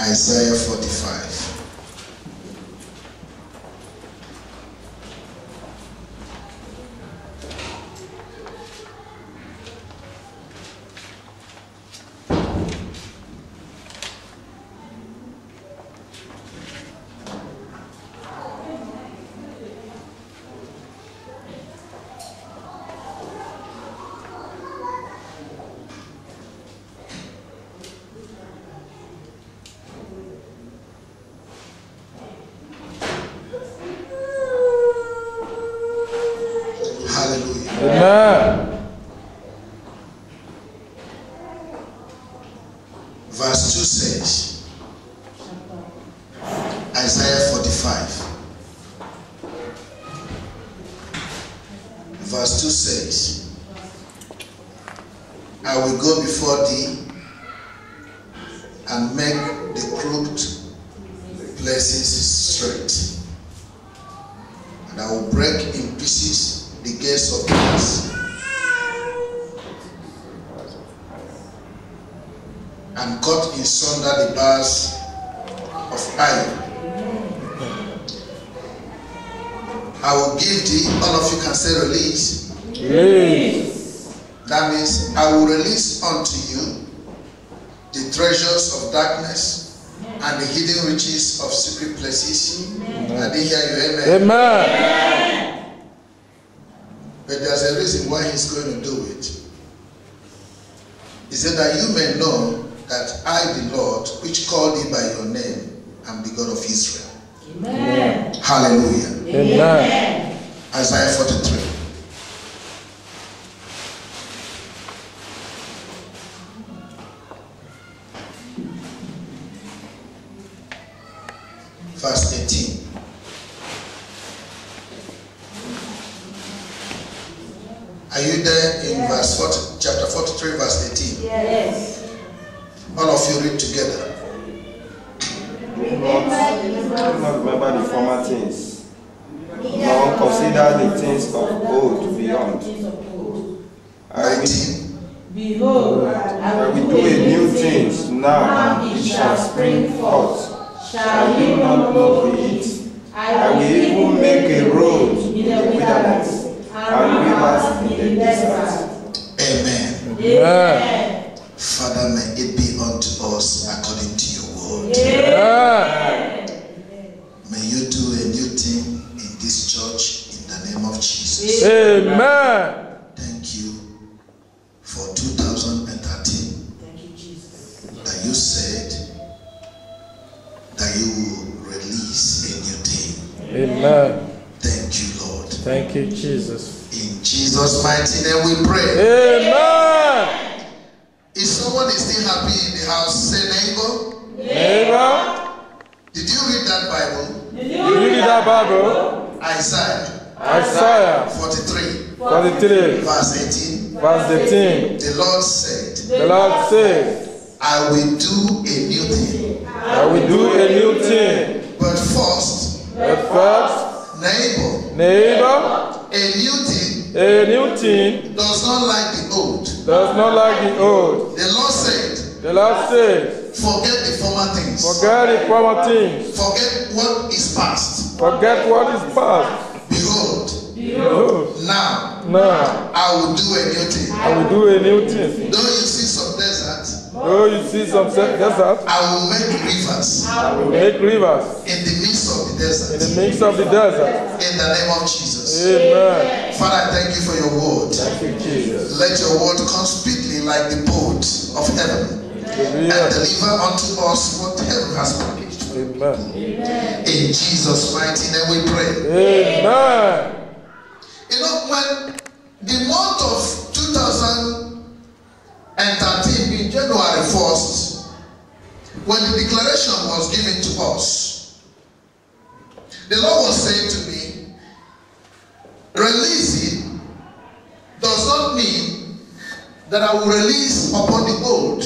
Isaiah 45. Amen. Verse 2 says, Isaiah 45. Verse 2 says, I will go before thee and make the crooked places straight, and I will break in pieces the gates of brass, and cut in sunder the bars of iron. I will give thee, all of you can say release. Release. That means I will release unto you the treasures of darkness and the hidden riches of secret places. I didn't hear you, amen. Amen. But there's a reason why he's going to do it. He said that you may know that I, the Lord, which called thee by your name, am the God of Israel. Amen. Hallelujah. Amen. Isaiah 43. Verse 18. Are you there in verse 40, chapter 43, verse 18? Yes. All of you read together. Do not remember the former things, nor consider the things of old beyond. I 19. Behold, will do a new thing, now it shall spring forth. Shall you not know it? I will even make a road in the wilderness, and rivers in the desert. Amen. Amen. Father, may it be unto us according to your word. Amen. May you do a new thing in this church in the name of Jesus. Amen. Thank you for 2013 Thank you, Jesus. that you said that you will release a new thing. Amen. Thank you, Lord. Thank you, Jesus. In Jesus' mighty name we pray. Amen. If someone is still happy in the house, say neighbor. Neighbor, Did you read that Bible? you read that Bible? Isaiah Isaiah 43, 43, verse 18. verse 18. The Lord said, The Lord says, I will do a new thing. I will do a new thing. But first, But first, neighbor, neighbor, a new thing a new thing does not like the old. does not like the old. The Lord said, The Lord says, forget the former things. forget the former things. Forget what is past. Forget what is past. Behold, Behold, now now I will do a new thing. I will do a new thing. Though you see some desert, Though you see some desert, I will make rivers I will make rivers in the midst of the in desert. the midst of the desert. In the name of Jesus. Amen. Father, I thank you for your word. Thank you, Jesus. Let your word come speedily like the bolt of heaven and Hallelujah. deliver unto us what heaven has packaged. Amen. In Jesus' mighty name we pray. Amen. You know, when the month of 2013 in January 1st, when the declaration was given to us, the Lord was saying to me, releasing does not mean that I will release upon the old.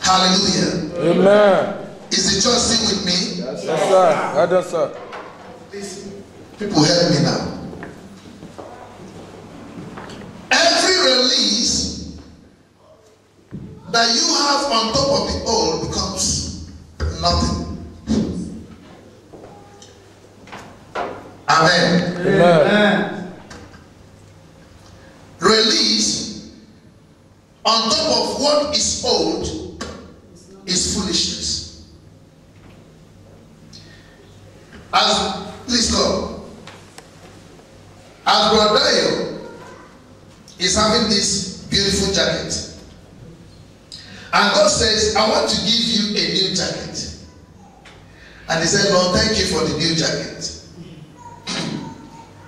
Hallelujah. Amen. Is the church still with me? Yes, sir. Yes, sir. Listen, people help me now. Every release that you have on top of the old becomes is foolishness. Please come. As Brother Dayo is having this beautiful jacket, and God says, I want to give you a new jacket. And he said, Lord, thank you for the new jacket.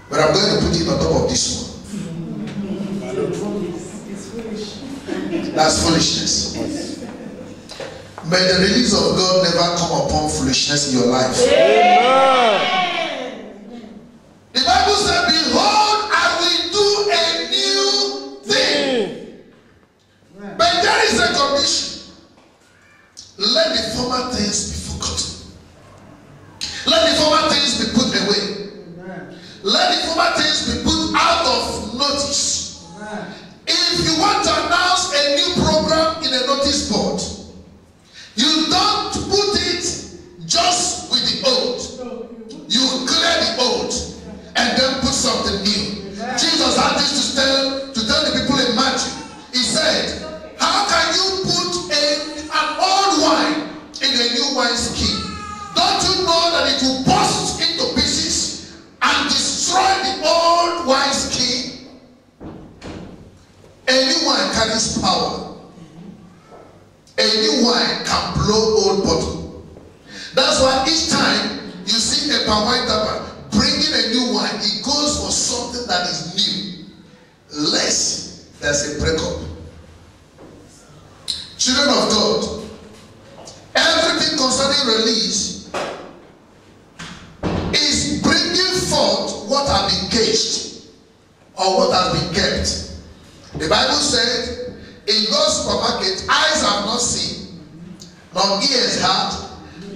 But I'm going to put it on top of this one. That's foolishness. May the release of God never come upon foolishness in your life. Amen. The Bible said, behold, I will do a new thing. But there is a condition. Let the former things be forgotten. Let the former things be put away. Let the former things be put out of notice. If you want to announce a new program in a notice board, you don't put it just with the old. You clear the old and then put something new. Jesus had this to tell the people in Matthew. He said, how can you put an old wine in a new wine skin? Don't you know that it will burst into pieces and destroy the old wine skin? A new wine carries power. A new wine can blow old bottle. That's why each time you see a palm wine tapper bringing a new wine, it goes for something that is new. Lest there's a breakup. Children of God, everything concerning release is bringing forth what has been caged or what has been kept. The Bible said, in God's supermarket, eyes have not seen, nor ears heard,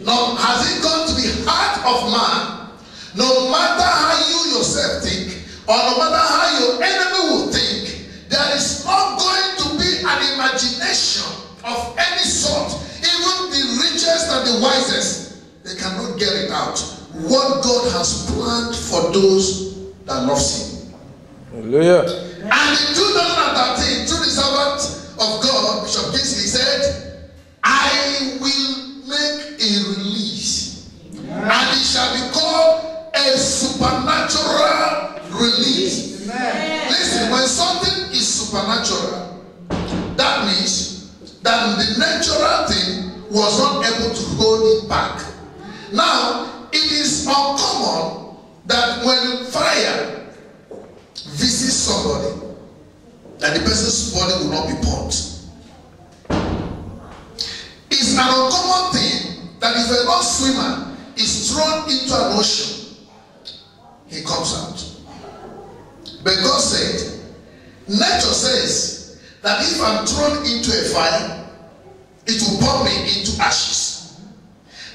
nor has it gone to the heart of man. No matter how you yourself think, or no matter how your enemy will think, there is not going to be an imagination of any sort. Even the richest and the wisest, they cannot get it out. What God has planned for those that love Him. Hallelujah. And in 2013, through the servant of God, Bishop Kingsley said, I will make a release. And it shall be called a supernatural release. Listen, when something is supernatural, that means that the natural thing was not able to hold it back. Now, it is uncommon that when fire visits somebody, that the person's body will not be burnt. It's an uncommon thing that if a non-swimmer is thrown into an ocean, he comes out. But God said, nature says that if I'm thrown into a fire, it will burn me into ashes.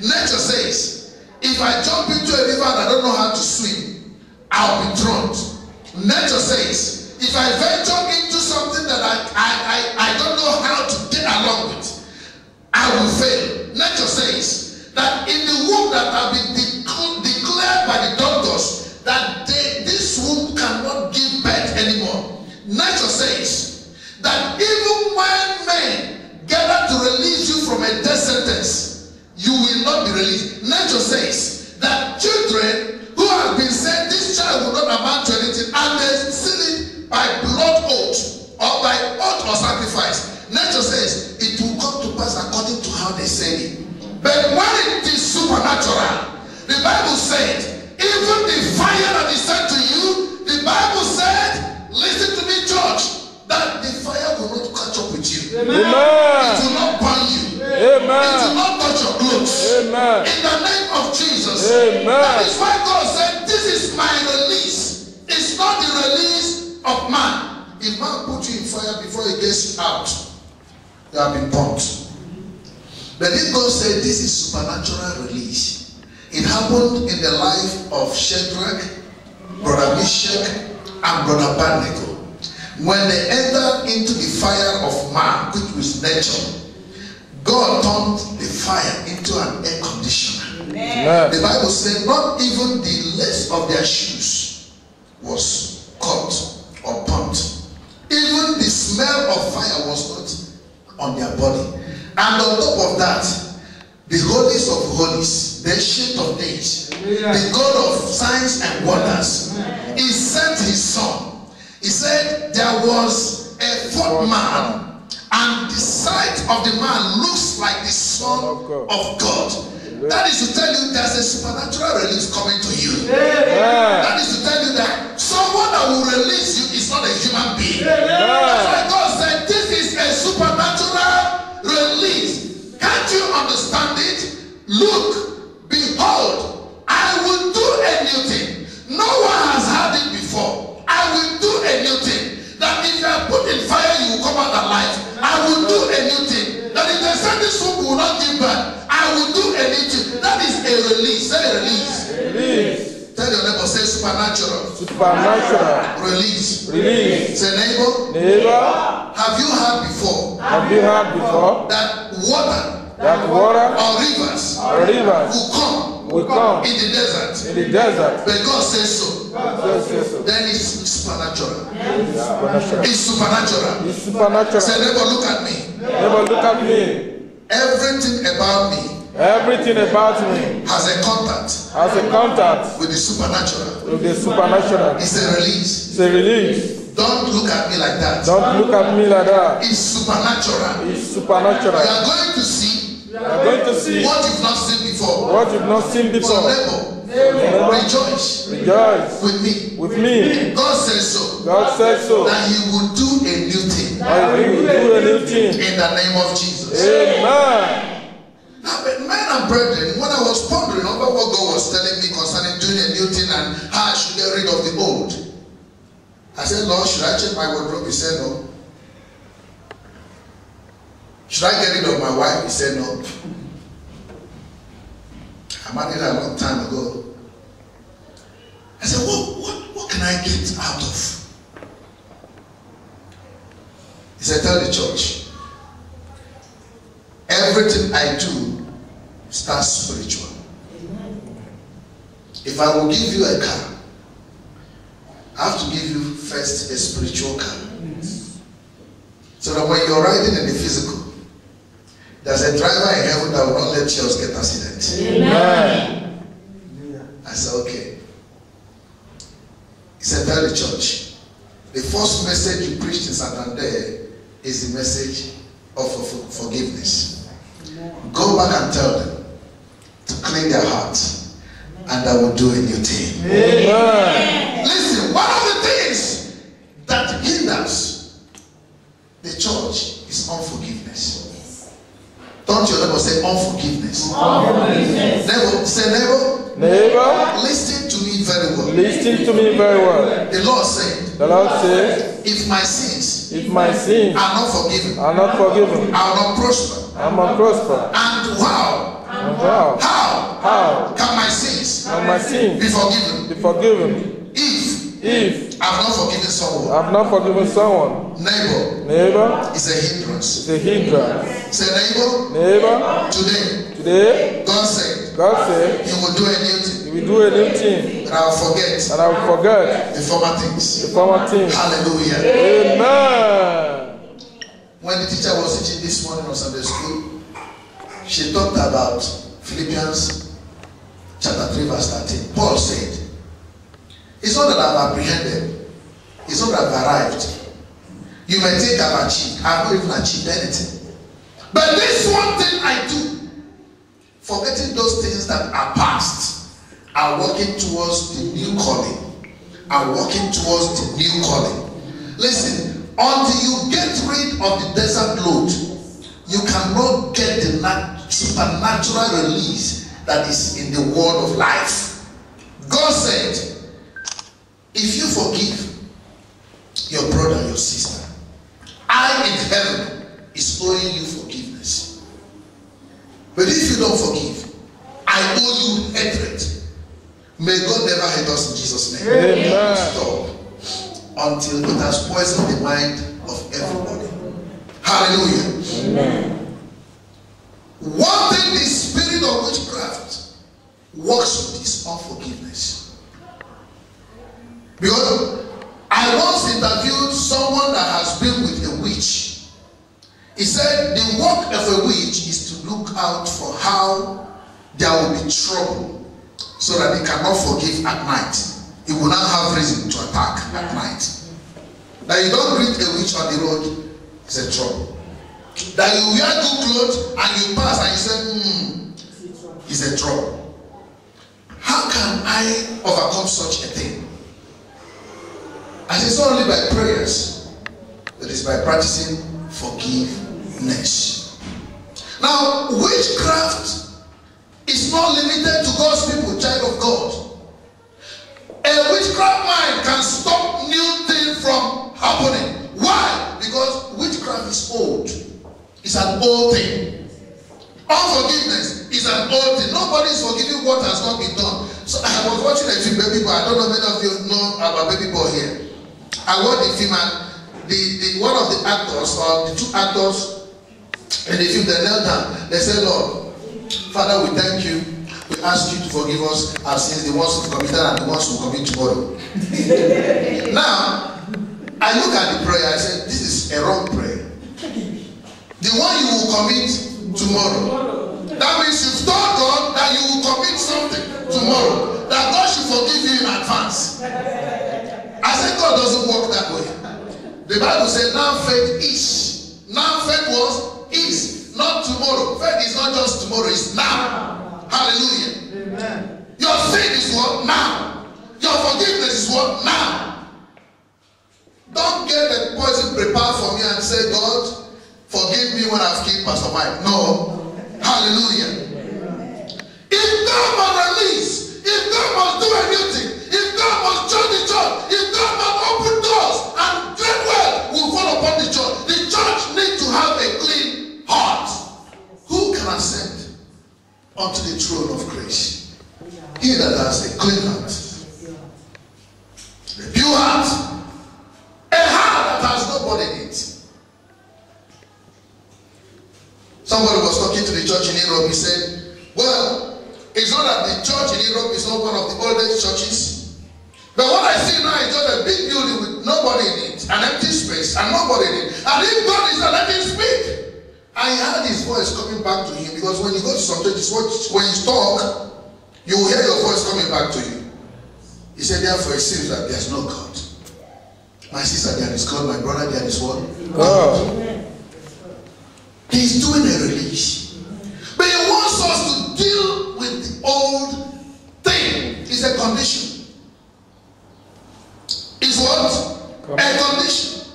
Nature says, if I jump into a river and I don't know how to swim, I'll be drowned. Nature says, if I venture into something that I don't know how to get along with, I will fail. Nature says that in the womb that have been declared by the doctors that this womb cannot give birth anymore. Nature says that even when men gather to release you from a death sentence, you will not be released. Nature says that children who have been said this child will not amount to anything, and they seal it by blood oath or by oath or sacrifice. Nature says it will come to pass according to how they say it. But when it is supernatural, the Bible said, even the fire that is sent to you, the Bible said, listen to me, church, that the fire will not catch up with you. Amen. It will not burn you. Amen. It will not touch your clothes. Amen. In the name of Jesus. Amen. That is why God said, this is my release. It's not the release of man. If man put you in fire before he gets you out, you have been burnt. But if God said this is supernatural release, it happened in the life of Shadrach, Brother Meshach, and Brother Abednego. When they entered into the fire of man, which was nature, God turned the fire into an air conditioner. Amen. The Bible said not even the lace of their shoes was cut or burnt. Even the smell of fire was not on their body. And on top of of that, the holiest of holies, the ancient of days, the God of signs and wonders, he sent his son. He said there was a fourth man, and the sight of the man looks like the Son of God. That is to tell you there's a supernatural release coming to you. That is to tell you that someone that will release you is not a human being. That's why God said this is a supernatural release. Can't you understand it? Look, behold, I will do a new thing. No one has had it before. I will do a new thing. That if you are put in fire, you will come out alive. I will do a new thing. That if they say this one will not give back, I will do a new thing. That is a release. Say release. Release. Tell your neighbor, say supernatural. Supernatural. Release. Release. Say neighbor. Neighbor, Have you heard before have you heard before that water that water or rivers or rivers will come will come in the desert? in the desert? But God says so. God says so. Then it's supernatural. It's supernatural. It's supernatural. It's supernatural. Say neighbor, look at me. Neighbor, look at me. Everything about me Everything about me has a contact has a contact with the supernatural. with the supernatural. It's a release. It's a release. Don't look at me like that. Don't look at me like that. It's supernatural. It's You supernatural. are going to see You are going to see what you've not seen before. what you've not seen So before. neighbor, rejoice Rejoice with me. with me. God says so. God says so. That he will do a new thing I will do a new thing. in the name of Jesus. Amen. Now, but men and brethren, when I was pondering over what God was telling me concerning doing a new thing and how I should get rid of the old, I said, Lord, should I check my wardrobe? He said, no. Should I get rid of my wife? He said, no. I married her a long time ago. I said, what can I get out of? He said, tell the church. Everything I do starts spiritual. If I will give you a car, I have to give you first a spiritual car. So that when you're riding in the physical, there's a driver in heaven that will not let yours get accident. Amen. I said, okay. He said, tell the church, the first message you preached in Santander is the message of forgiveness. Go back and tell them to clean their hearts, and I will do a new thing. Amen. Listen, one of the things that hinders the church is unforgiveness. Don't your neighbor say unforgiveness. Neighbor, say neighbor. Neighbor, Listen to me very well. listen to me very well. The Lord said, The Lord says, if my sins if my sins are not forgiven, are not forgiven, I will not prosper. I will not prosper. And how? And how Can my sins can my sins be forgiven? be forgiven If if I have not forgiven someone? I have not forgiven someone? Neighbor Neighbor, is a hindrance. it's a hindrance. Say neighbor, Neighbor, today today God said God said he will do a new thing. He will do a new thing, But I will forget and I will forget the former things. the former things. Hallelujah. Amen. When the teacher was teaching this morning on Sunday school, she talked about Philippians chapter 3 verse 13. Paul said, it's not that I've apprehended, it's not that I've arrived. You may think I've achieved. I've not even achieved anything. But this one thing I do, forgetting those things that are past, and working towards the new calling. And working towards the new calling. Listen, until you get rid of the desert load, you cannot get the supernatural release that is in the word of life. God said, if you forgive your brother and your sister, I in heaven is owing you forgiveness. But if you don't forgive, I owe you hatred. May God never hate us in Jesus' name. Amen. Stop until it has poisoned the mind of everybody. Hallelujah. Amen. One thing the spirit of witchcraft works with is unforgiveness. Because I once interviewed someone that has been with a witch. He said the work of a witch is to look out for how there will be trouble so that they cannot forgive at night. He will not have reason to attack at night. That you don't greet a witch on the road is a trouble. That you wear good clothes and you pass and you say, is a trouble. How can I overcome such a thing? And it's not only by prayers, it is by practicing forgiveness. Now, witchcraft is not limited to God's people, child of God. A witchcraft mind can stop new things from happening. Why? Because witchcraft is old. It's an old thing. Unforgiveness is an old thing. Nobody is forgiving what has not been done. So I was watching a film, Baby Boy. I don't know many of you know about Baby Boy here. I watched the film and one of the actors, or the two actors in the film, they knelt down. They said, Lord, Father, we thank you. We ask you to forgive us our sins, the ones we've committed and the ones we'll commit tomorrow. Now, I look at the prayer, I said, this is a wrong prayer. The one you will commit tomorrow. That means you've told God that you will commit something tomorrow. That God should forgive you in advance. I said God doesn't work that way. The Bible said now faith is. Now faith is. Not tomorrow. Faith is not just tomorrow, it's now. Hallelujah. Amen. Your sin is what? Now. Your forgiveness is what? Now. Don't get the poison prepared for me and say, God, forgive me when I've killed Pastor Mike. No. Hallelujah. If God must release, if God must do a new thing, if God must join the church, if God must open doors and great wealth will fall upon the church needs to have a clean heart. Who can ascend unto the throne of grace? He that has a clean heart, a pure heart, a heart that has nobody in it. Somebody was talking to the church in Europe. He said, well, it's not that the church in Europe is not one of the oldest churches, but what I see now is just a big building with nobody in it, an empty space and nobody in it. And if God is not, let him speak. I heard his voice coming back to him, because when you go to some churches, when you talk, you will hear your voice coming back to you. He said, therefore it seems that there is no God. My sister, there is God. My brother, there is what? God. He's doing a release. But he wants us to deal with the old thing. It's a condition. It's what? A condition.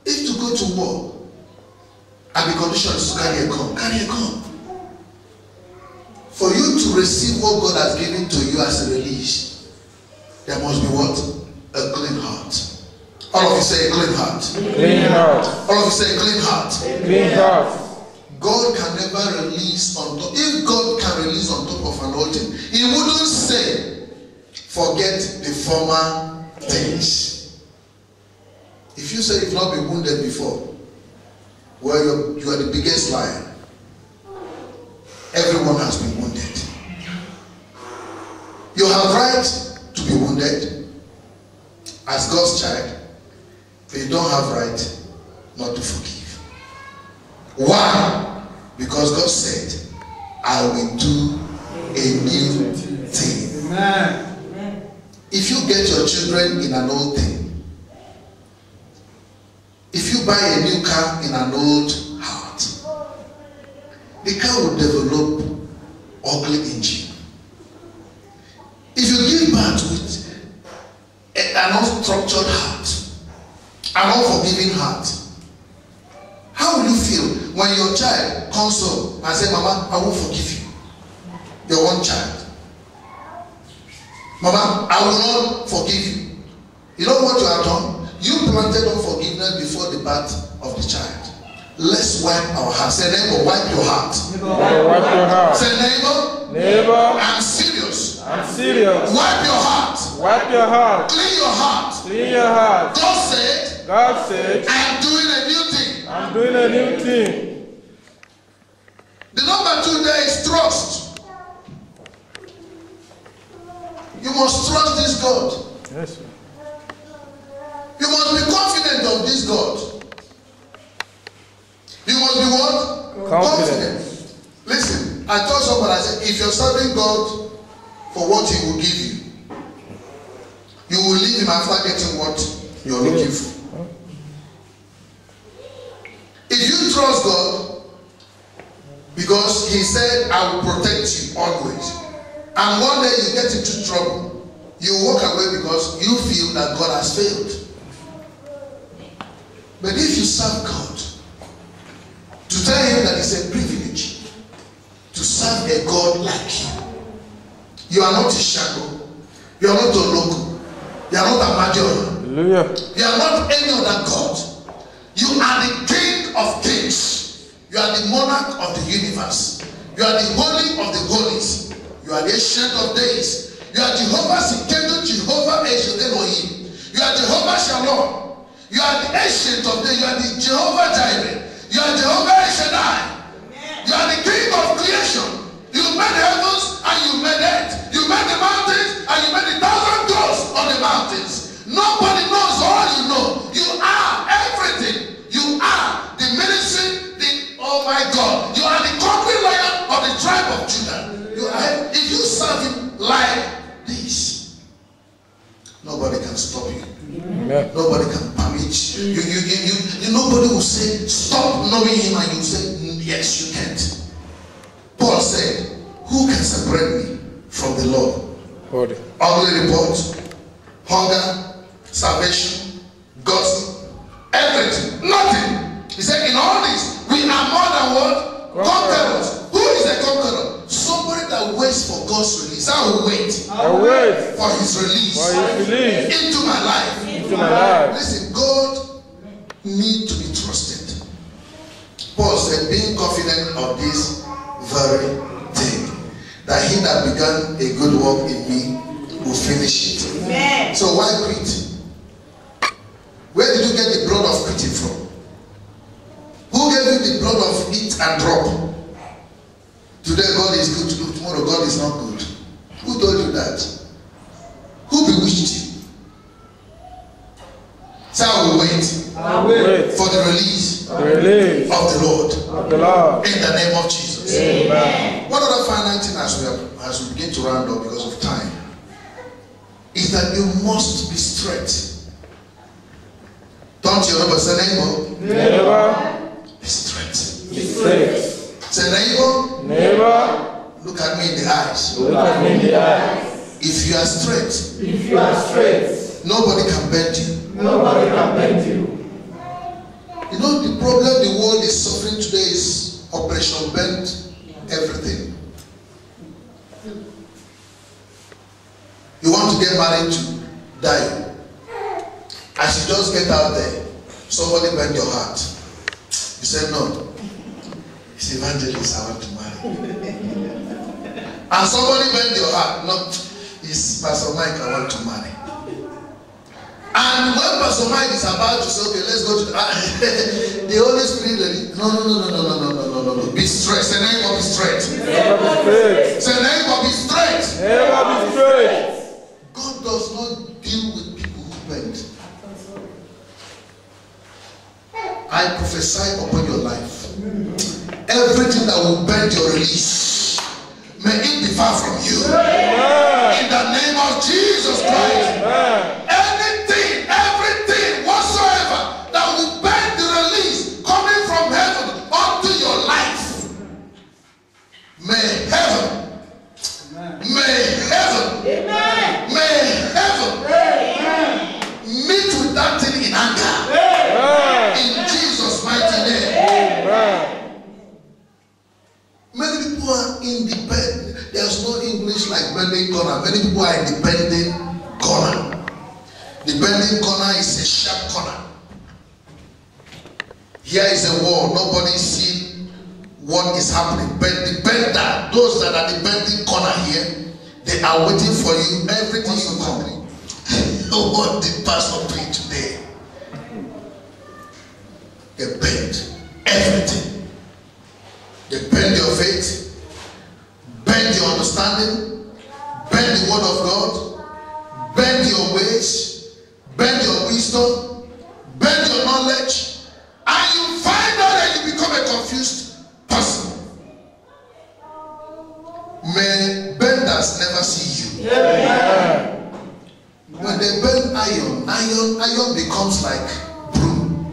If to go to war, and the condition is to carry a gun, carry a gun. For you to receive what God has given to you as a release, there must be what? A clean heart. All of you say a clean heart. Clean heart. All of you say a clean heart. Clean heart. God can never release on top. If God can release on top of an old thing, he wouldn't say, forget the former things. If you say you've not been wounded before, well, you are the biggest liar. Everyone has been wounded. You have right to be wounded as God's child, but you don't have right not to forgive. Why? Because God said, I will do a new thing. Amen. If you get your children in an old thing, if you buy a new car in an old heart, the car will develop ugly engine. If you give birth with an unstructured heart, an unforgiving heart, how will you feel when your child comes home and says, Mama, I won't forgive you? Your one child. Mama, I will not forgive you. You know what you have done? You planted unforgiveness before the birth of the child. Let's wipe our heart. Say, neighbor, wipe your heart. Wipe your heart. Say, neighbor, Neighbor, I'm serious. I'm serious. Wipe your heart. Wipe your heart. Clean your heart. Clean your heart. God said, I am doing a new thing. I'm doing a new thing. The number 2 there is trust. You must trust this God. Yes, sir. You must be confident of this God. Listen, I told somebody, I said, if you're serving God for what He will give you, you will leave Him after getting what you're looking for. If you trust God, because He said, I will protect you always, and one day you get into trouble, you walk away because you feel that God has failed. But if you serve God, to tell Him that it's a privilege to serve a God like you. You are not a Shango. You are not a Loco. You are not a Major. Hallelujah. You are not any other God. You are the King of Kings. You are the Monarch of the universe. You are the Holy of the Holies. You are the Ancient of Days. You are Jehovah Sikenu, Jehovah Elohim. You are Jehovah Shalom. You are the Ancient of Days. You are the Jehovah Jireh. You are Jehovah El Shaddai. You are the King of creation. You made the heavens and you made earth. You made the mountains and you made the thousand gods on the mountains. Nobody knows all you know. You are everything. You are the ministry, oh my God. You are the conquering lion of the tribe of Judah. You are, if you serve Him like this, nobody can stop you. Amen. Nobody can permit you. Nobody will say, stop knowing Him, and you say, yes, you can't. Paul said, who can separate me from the Lord? Body. Ugly report, hunger, salvation, gossip, everything, nothing. He said, in all this, we are more than what? Conquerors. Who is a conqueror? Somebody that waits for God's release. I will wait. I wait For His release. for His release Into my life. into my life. Listen, God needs to be trusted. Paul said, being confident of this very thing, that He that began a good work in me will finish it. Amen. So why quit? Where did you get the blood of quitting from? Who gave you the blood of eat and drop? Today God is good, tomorrow God is not good. Who told you that? Who bewitched you? So I will wait I wait for the release the release of the Lord of the Lord. in the name of Jesus. Amen. One other final thing as we begin to round up because of time is that you must be straight. Don't you ever say neighbor? Never Be straight. be straight. Say neighbor, Never look at me in the eyes. look at me in the eyes. If you are straight, If you are straight, nobody can bend you. nobody can bend you. You know the problem the world is suffering today is Operation Bend everything. You want to get married to die. As you just get out there, somebody bend your heart. You say no. It's evangelist I want to marry. And somebody bend your heart. No, it's Pastor Mike I want to marry. And when Pastor Mike is about to say, okay, let's go to the Holy Spirit, no. Be straight. Say neighbor, be straight. Never be straight. Say neighbor, be straight. Never be straight. God does not deal with people who bend. I prophesy upon your life. Everything that will bend your release, may it be far from you. Amen. In the name of Jesus Christ. Amen. Everything whatsoever that will bend the release coming from heaven unto your life, may heaven, meet with that thing in anger. In Jesus' mighty name. Amen. Many people are independent. There's no English like bending corner. Many people are in the bending corner. The bending corner is a sharp corner. Here is a wall. Nobody see what is happening. But the bender, those that are the bending corner here, they are waiting for you. Everything you come. What did Pastor preach today? They bend everything. They bend your faith, bend your understanding, bend the word of God, bend your ways, bend your wisdom, bend your knowledge, and you find out that you become a confused person. benders never see you. Amen. When they bend iron becomes like broom.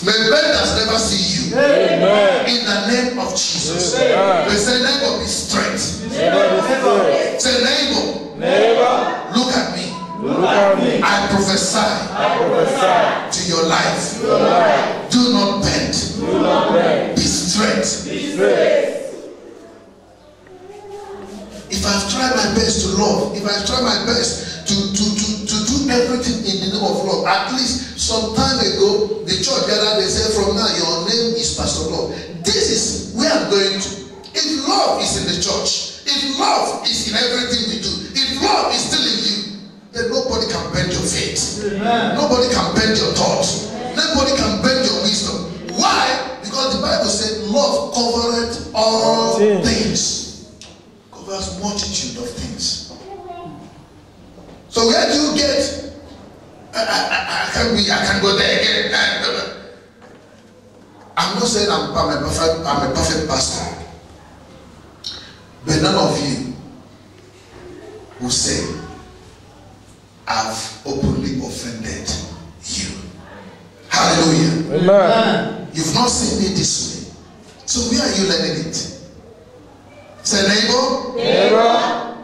May benders never see you. Amen. In the name of Jesus. Amen. We say neighbor be straight. Neighbor, Say neighbor, neighbor, look at me. look at me. I prophesy I prophesy to your life. your life. Do not bend. Do not bend. Be straight. Be straight. If I've tried my best to love, if I've tried my best to do everything in the name of love, at least some time ago, the church gathered, they said, from now your name is Pastor Love. This is where I'm going to. If love is in the church, if love is in everything we do, if love is still in you, then nobody can bend your faith. Amen. Nobody can bend your thoughts. Nobody can bend your wisdom. Why? Because the Bible said love covereth all things. Covers multitude of things. So where do you get? I can go there again. I'm not saying I'm a perfect pastor, but none of you will say I've openly offended you. Hallelujah. Amen. You've not seen me this way. So where are you learning it? Say neighbor, Neighbor,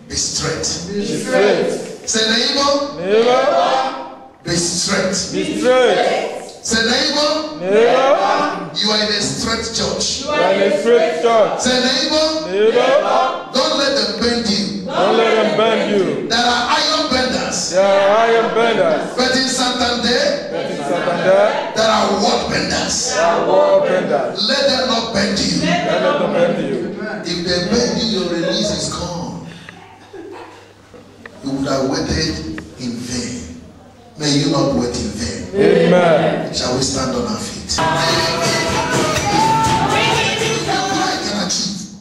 be straight. be straight. Say neighbor, Neighbor, be straight. be straight. Say neighbor, Neighbor, you are in a straight church. you are in a straight church. Say neighbor, Neighbor, don't let them bend you. don't let them bend you. There are iron benders. There are iron benders. But in Santander, But in Santander, there are word benders. there are wall benders. Let them not bend you. Let them bend you. If they bend you, your release is gone. You would have waited in vain. May you not wait in vain. Amen. Shall we stand on our feet? What I can achieve.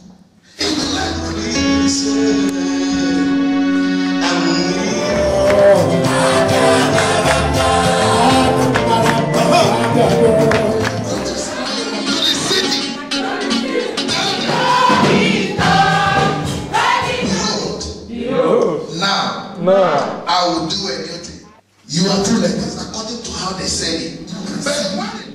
If you like what it is, Now, I will do a new thing. You are true like this according to how they say it. But when